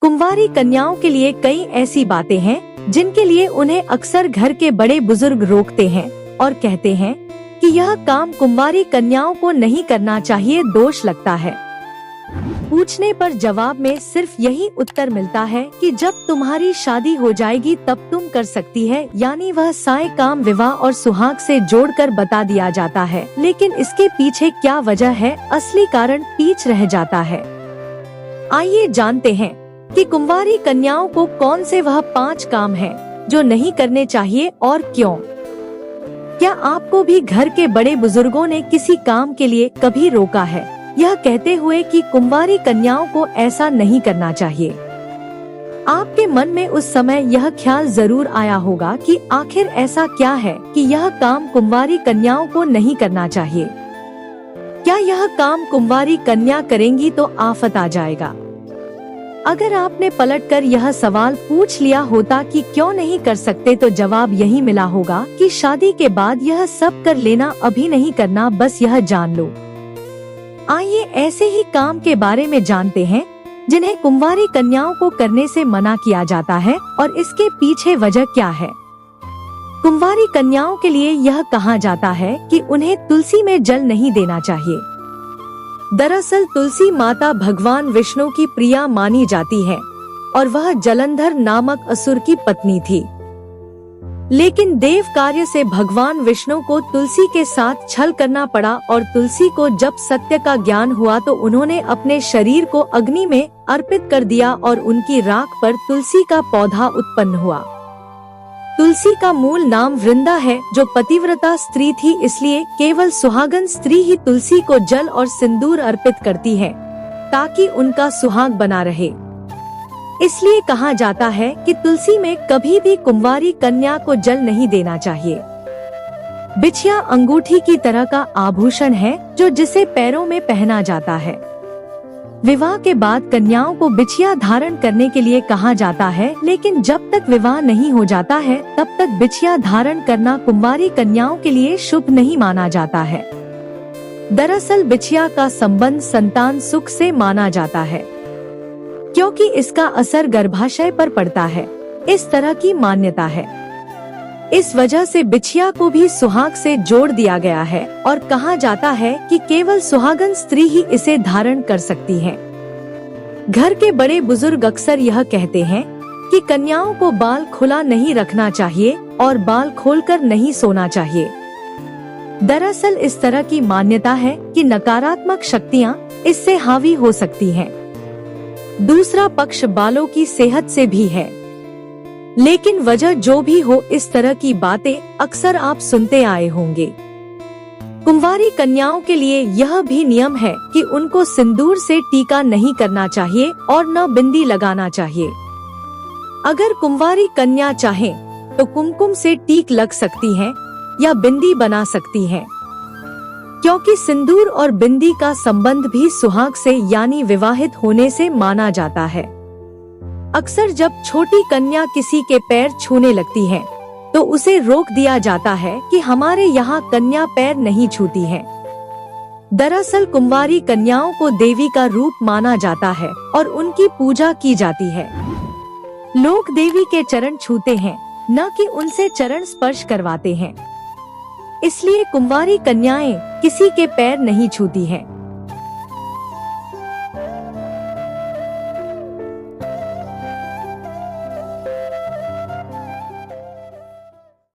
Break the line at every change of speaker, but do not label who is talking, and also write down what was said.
कुंवारी कन्याओं के लिए कई ऐसी बातें हैं जिनके लिए उन्हें अक्सर घर के बड़े बुजुर्ग रोकते हैं और कहते हैं कि यह काम कुंवारी कन्याओं को नहीं करना चाहिए, दोष लगता है। पूछने पर जवाब में सिर्फ यही उत्तर मिलता है कि जब तुम्हारी शादी हो जाएगी तब तुम कर सकती है, यानी वह सारे काम विवाह और सुहाग से जोड़कर बता दिया जाता है, लेकिन इसके पीछे क्या वजह है, असली कारण पीछे रह जाता है। आइए जानते हैं कि कुंवारी कन्याओं को कौन से वह 5 काम हैं जो नहीं करने चाहिए और क्यों। क्या आपको भी घर के बड़े बुजुर्गों ने किसी काम के लिए कभी रोका है, यह कहते हुए कि कुंवारी कन्याओं को ऐसा नहीं करना चाहिए? आपके मन में उस समय यह ख्याल जरूर आया होगा कि आखिर ऐसा क्या है कि यह काम कुंवारी कन्याओं को नहीं करना चाहिए। क्या यह काम कुंवारी कन्या करेंगी तो आफत आ जाएगा? अगर आपने पलटकर यह सवाल पूछ लिया होता कि क्यों नहीं कर सकते, तो जवाब यही मिला होगा कि शादी के बाद यह सब कर लेना, अभी नहीं करना, बस यह जान लो। आइए ऐसे ही काम के बारे में जानते हैं जिन्हें कुंवारी कन्याओं को करने से मना किया जाता है और इसके पीछे वजह क्या है। कुंवारी कन्याओं के लिए यह कहा जाता है कि उन्हें तुलसी में जल नहीं देना चाहिए। दरअसल तुलसी माता भगवान विष्णु की प्रिया मानी जाती है और वह जलंधर नामक असुर की पत्नी थी। लेकिन देव कार्य से भगवान विष्णु को तुलसी के साथ छल करना पड़ा और तुलसी को जब सत्य का ज्ञान हुआ तो उन्होंने अपने शरीर को अग्नि में अर्पित कर दिया और उनकी राख पर तुलसी का पौधा उत्पन्न हुआ। तुलसी का मूल नाम वृंदा है, जो पतिव्रता स्त्री थी, इसलिए केवल सुहागन स्त्री ही तुलसी को जल और सिंदूर अर्पित करती है ताकि उनका सुहाग बना रहे। इसलिए कहा जाता है कि तुलसी में कभी भी कुंवारी कन्या को जल नहीं देना चाहिए। बिछिया अंगूठी की तरह का आभूषण है जो जिसे पैरों में पहना जाता है। विवाह के बाद कन्याओं को बिछिया धारण करने के लिए कहा जाता है, लेकिन जब तक विवाह नहीं हो जाता है तब तक बिछिया धारण करना कुंवारी कन्याओं के लिए शुभ नहीं माना जाता है। दरअसल बिछिया का संबंध संतान सुख से माना जाता है क्योंकि इसका असर गर्भाशय पर पड़ता है, इस तरह की मान्यता है। इस वजह से बिछिया को भी सुहाग से जोड़ दिया गया है और कहा जाता है कि केवल सुहागन स्त्री ही इसे धारण कर सकती है। घर के बड़े बुजुर्ग अक्सर यह कहते हैं कि कन्याओं को बाल खुला नहीं रखना चाहिए और बाल खोलकर नहीं सोना चाहिए। दरअसल इस तरह की मान्यता है कि नकारात्मक शक्तियां इससे हावी हो सकती हैं। दूसरा पक्ष बालों की सेहत से भी है। लेकिन वजह जो भी हो, इस तरह की बातें अक्सर आप सुनते आए होंगे। कुंवारी कन्याओं के लिए यह भी नियम है कि उनको सिंदूर से टीका नहीं करना चाहिए और न बिंदी लगाना चाहिए। अगर कुंवारी कन्या चाहे तो कुमकुम से टीक लग सकती हैं या बिंदी बना सकती हैं, क्योंकि सिंदूर और बिंदी का संबंध भी सुहाग से यानी विवाहित होने से माना जाता है। अक्सर जब छोटी कन्या किसी के पैर छूने लगती है तो उसे रोक दिया जाता है कि हमारे यहाँ कन्या पैर नहीं छूती है। दरअसल कुंवारी कन्याओं को देवी का रूप माना जाता है और उनकी पूजा की जाती है। लोग देवी के चरण छूते हैं, न कि उनसे चरण स्पर्श करवाते हैं। इसलिए कुंवारी कन्याएं किसी के पैर नहीं छूती हैं।